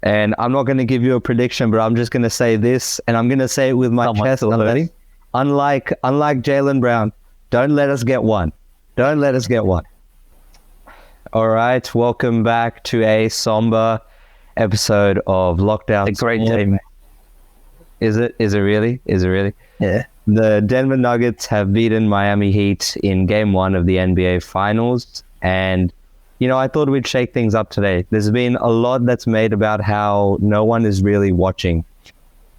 And I'm not going to give you a prediction, but I'm just going to say this, and I'm going to say it with my chest. Unlike Jaylen Brown, don't let us get one. Don't let us get one. All right, welcome back to a somber episode of Lockdown. It's a great day, mate. Is it really? Yeah. The Denver Nuggets have beaten Miami Heat in Game 1 of the NBA Finals. And, I thought we'd shake things up today. There's been a lot that's made about how no one is really watching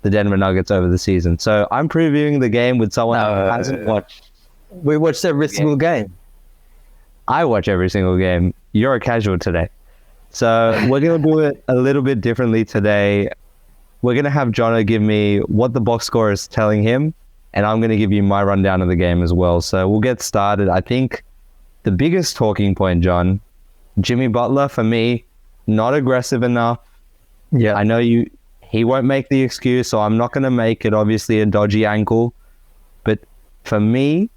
the Denver Nuggets over the season. So I'm previewing the game with someone who hasn't watched. We watched every single game. I watch every single game. You're a casual today. So we're going to do it a little bit differently today. We're going to have Jono give me what the box score is telling him, and I'm going to give you my rundown of the game as well. So we'll get started. I think the biggest talking point, John, Jimmy Butler, for me, not aggressive enough. Yeah. I know he won't make the excuse, so I'm not going to make it obviously a dodgy ankle. But for me,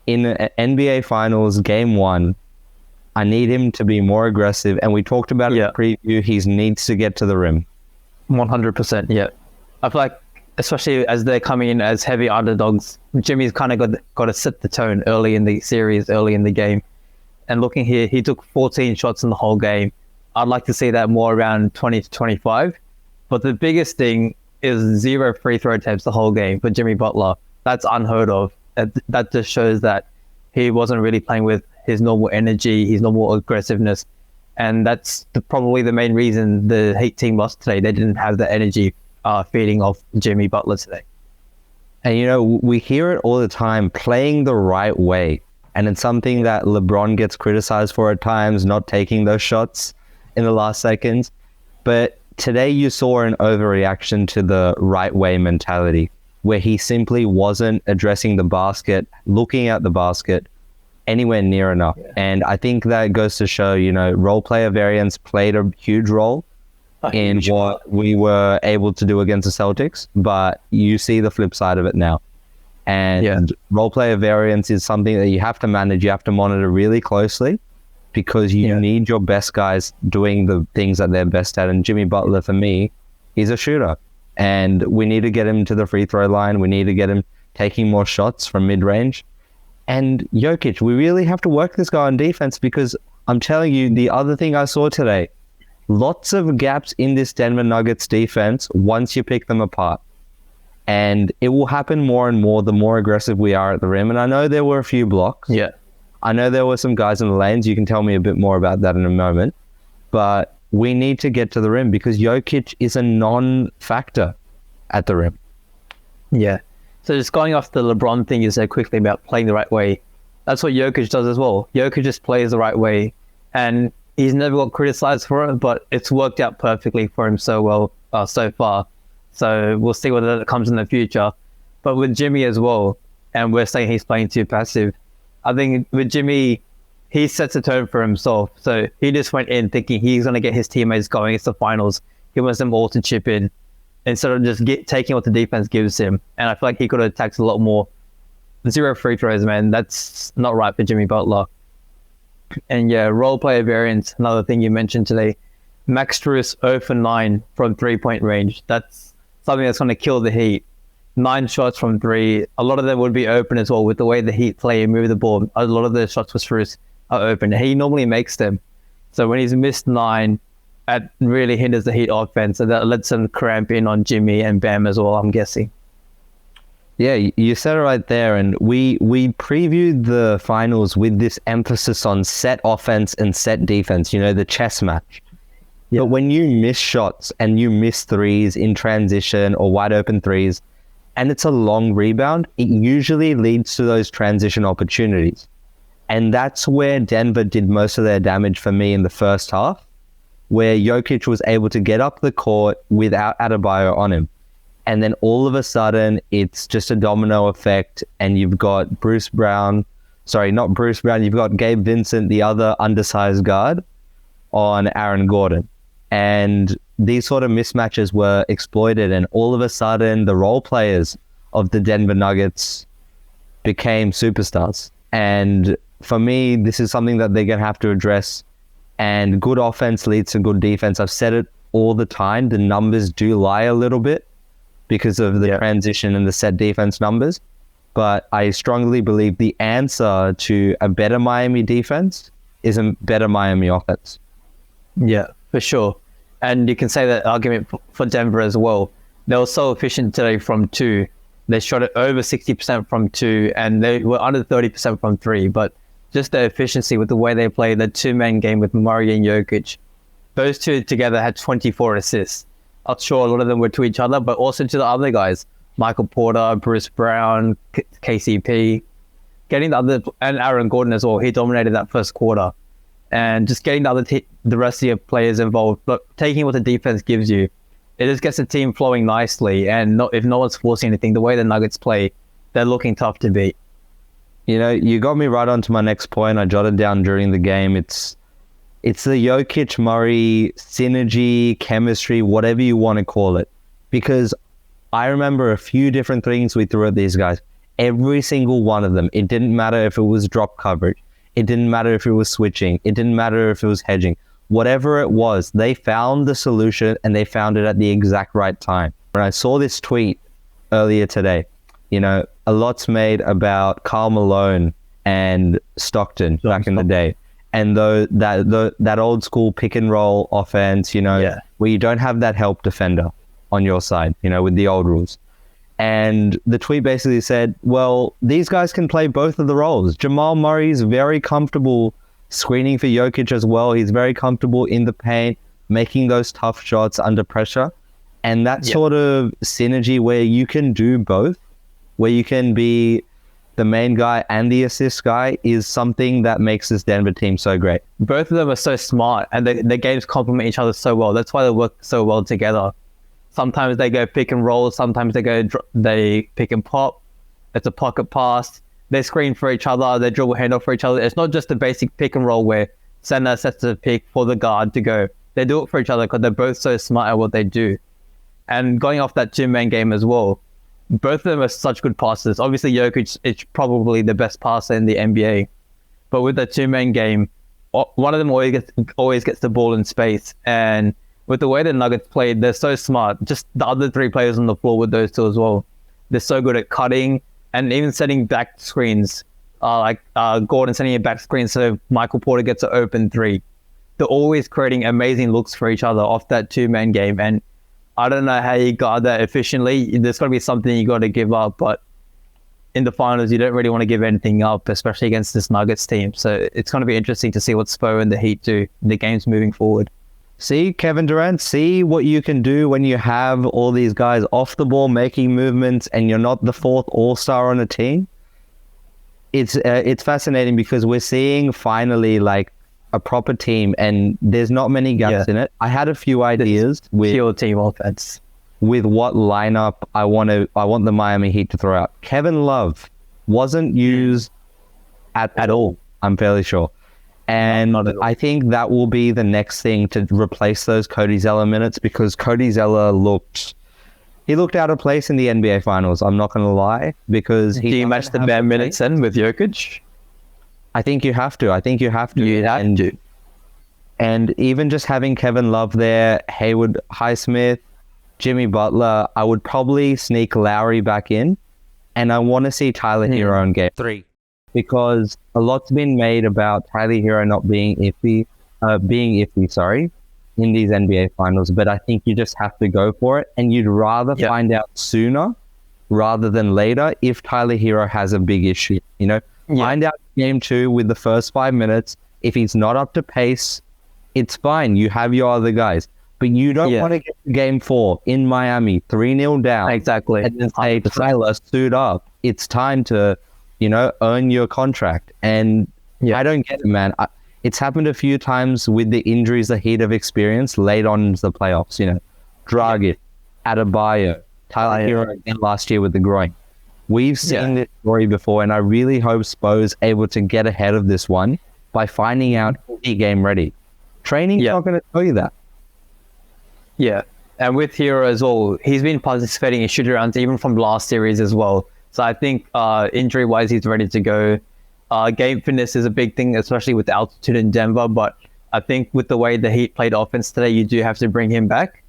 in an NBA Finals Game 1, I need him to be more aggressive. And we talked about it in the preview. He needs to get to the rim. 100%, yeah. I feel like, especially as they're coming in as heavy underdogs, Jimmy's kind of got to set the tone early in the series, early in the game. And looking here, he took 14 shots in the whole game. I'd like to see that more around 20 to 25. But the biggest thing is 0 free throw attempts the whole game for Jimmy Butler. That's unheard of. That just shows that he wasn't really playing with his normal energy, his normal aggressiveness. And that's probably the main reason the Heat team lost today. They didn't have the energy feeding off Jimmy Butler today. And, we hear it all the time, playing the right way. And it's something that LeBron gets criticized for at times, not taking those shots in the last seconds. But today you saw an overreaction to the right way mentality, where he simply wasn't addressing the basket, looking at the basket anywhere near enough. Yeah. And I think that goes to show, role player variance played a huge role in what we were able to do against the Celtics, but you see the flip side of it now. And role player variance is something that you have to manage, you have to monitor really closely, because you need your best guys doing the things that they're best at. And Jimmy Butler, for me, he's a shooter. And we need to get him to the free throw line. We need to get him taking more shots from mid-range. And Jokic, we really have to work this guy on defense, because I'm telling you, the other thing I saw today, lots of gaps in this Denver Nuggets defense once you pick them apart. And it will happen more and more the more aggressive we are at the rim. And I know there were a few blocks. Yeah. I know there were some guys in the lanes. You can tell me a bit more about that in a moment. But we need to get to the rim, because Jokic is a non-factor at the rim. Yeah. So just going off the LeBron thing you said quickly about playing the right way, that's what Jokic does as well. Jokic just plays the right way, and he's never got criticized for it, but it's worked out perfectly for him so well so far. So we'll see whether that comes in the future. But with Jimmy as well, and we're saying he's playing too passive, I think with Jimmy, he sets a tone for himself. So he just went in thinking he's going to get his teammates going. It's the finals. He wants them all to chip in instead of just taking what the defense gives him. And I feel like he could have attacked a lot more. 0 free throws, man. That's not right for Jimmy Butler. And role player variance, another thing you mentioned today. Max Strus 0 for 9 from 3-point range. That's something that's going to kill the Heat. 9 shots from 3. A lot of them would be open as well with the way the Heat play and move the ball. A lot of the shots for Strus are open. He normally makes them. So when he's missed 9, that really hinders the Heat offense. And that lets them cramp in on Jimmy and Bam as well, I'm guessing. Yeah, you said it right there. And we previewed the finals with this emphasis on set offense and set defense, the chess match. Yeah. But when you miss shots and you miss threes in transition or wide open threes, and it's a long rebound, it usually leads to those transition opportunities. And that's where Denver did most of their damage for me in the first half, where Jokic was able to get up the court without Adebayo on him. And then all of a sudden, it's just a domino effect, and you've got you've got Gabe Vincent, the other undersized guard, on Aaron Gordon. And these sort of mismatches were exploited, and all of a sudden, the role players of the Denver Nuggets became superstars. And for me, this is something that they're going to have to address. And good offense leads to good defense. I've said it all the time, the numbers do lie a little bit because of the transition and the set defense numbers. But I strongly believe the answer to a better Miami defense is a better Miami offense. Yeah, for sure. And you can say that argument for Denver as well. They were so efficient today from 2. They shot it over 60% from 2, and they were under 30% from 3. But just the efficiency with the way they played, the two-man game with Murray and Jokic, those two together had 24 assists. I'm sure a lot of them were to each other, but also to the other guys. Michael Porter, Bruce Brown, KCP, getting the other, and Aaron Gordon as well. He dominated that first quarter. And just getting the rest of your players involved, but taking what the defense gives you, it just gets the team flowing nicely. And if no one's forcing anything, the way the Nuggets play, they're looking tough to beat. You know, you got me right onto my next point. I jotted down during the game. It's the Jokic Murray synergy, chemistry, whatever you want to call it. Because I remember a few different things we threw at these guys. Every single one of them. It didn't matter if it was drop coverage. It didn't matter if it was switching. It didn't matter if it was hedging. Whatever it was, they found the solution and they found it at the exact right time. When I saw this tweet earlier today, you know, a lot's made about Karl Malone and Stockton back in the day. And that old school pick and roll offense, you know, where you don't have that help defender on your side, you know, with the old rules. And the tweet basically said, well, these guys can play both of the roles. Jamal Murray's very comfortable screening for Jokic as well. He's very comfortable in the paint, making those tough shots under pressure. And that sort of synergy where you can do both, where you can be the main guy and the assist guy, is something that makes this Denver team so great. Both of them are so smart, and their games complement each other so well. That's why they work so well together. Sometimes they go pick and roll. Sometimes they pick and pop. It's a pocket pass. They screen for each other. They dribble handoff for each other. It's not just a basic pick and roll where center sets a pick for the guard to go. They do it for each other because they're both so smart at what they do. And going off that two-man game as well, both of them are such good passers. Obviously, Jokic is probably the best passer in the NBA. But with the two-man game, one of them always gets the ball in space. And with the way the Nuggets played, they're so smart. Just the other 3 players on the floor with those 2 as well. They're so good at cutting and even setting back screens. Like Gordon setting a back screen so Michael Porter gets an open 3. They're always creating amazing looks for each other off that two-man game. And I don't know how you guard that efficiently. There's got to be something you got to give up. But in the finals, you don't really want to give anything up, especially against this Nuggets team. So it's going to be interesting to see what Spo and the Heat do in the games moving forward. See, Kevin Durant, see what you can do when you have all these guys off the ball making movements and you're not the 4th all-star on a team. It's fascinating because we're seeing finally like a proper team and there's not many gaps in it. I had a few ideas with pure team offense. With what lineup I want the Miami Heat to throw out. Kevin Love wasn't used at all, I'm fairly sure. And I think that will be the next thing to replace those Cody Zeller minutes, because Cody Zeller looked out of place in the NBA Finals. I'm not going to lie, because do you match the bare minutes then with Jokic? I think you have to. You have to. And even just having Kevin Love there, Hayward, Highsmith, Jimmy Butler, I would probably sneak Lowry back in, and I want to see Tyler Hero in Game 3. Because a lot's been made about Tyler Hero not being iffy, in these NBA Finals. But I think you just have to go for it, and you'd rather find out sooner rather than later if Tyler Hero has a big issue. You know, find out Game 2 with the first 5 minutes. If he's not up to pace, it's fine. You have your other guys. But you don't want to get to Game 4 in Miami, 3-0 down. Exactly. And then say, Tyler, suit up. It's time to, you know, earn your contract. And I don't get it, man. It's happened a few times with the injuries the Heat have experienced late on into the playoffs. You know, Dragic, Adebayo, Tyler Hero again last year with the groin. We've seen this story before, and I really hope Spo's able to get ahead of this one by finding out is he game ready. Training's not going to tell you that. Yeah, and with Hero as well, he's been participating in shoot-arounds even from last series as well. So I think injury-wise, he's ready to go. Game fitness is a big thing, especially with the altitude in Denver. But I think with the way the Heat played offense today, you do have to bring him back.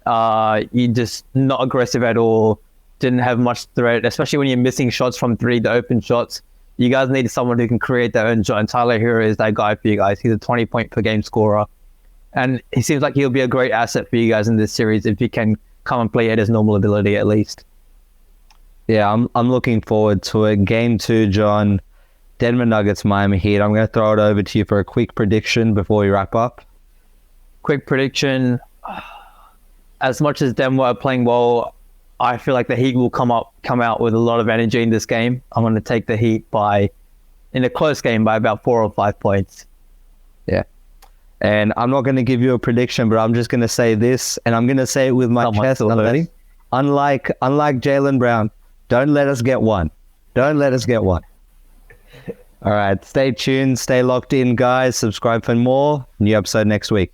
You just not aggressive at all. Didn't have much threat, especially when you're missing shots from three, the open shots. You guys need someone who can create their own shot, and Tyler Hero is that guy for you guys. He's a 20-point per game scorer, and he seems like he'll be a great asset for you guys in this series if he can come and play at his normal ability at least. Yeah, I'm looking forward to it. Game 2, John. Denver Nuggets, Miami Heat. I'm going to throw it over to you for a quick prediction before we wrap up. Quick prediction. As much as Denver are playing well, I feel like the Heat will come out with a lot of energy in this game. I'm going to take the Heat in a close game by about 4 or 5 points. Yeah. And I'm not going to give you a prediction, but I'm just going to say this, and I'm going to say it with my chest. Unlike Jaylen Brown, don't let us get one. Don't let us get one. All right. Stay tuned. Stay locked in, guys. Subscribe for more. New episode next week.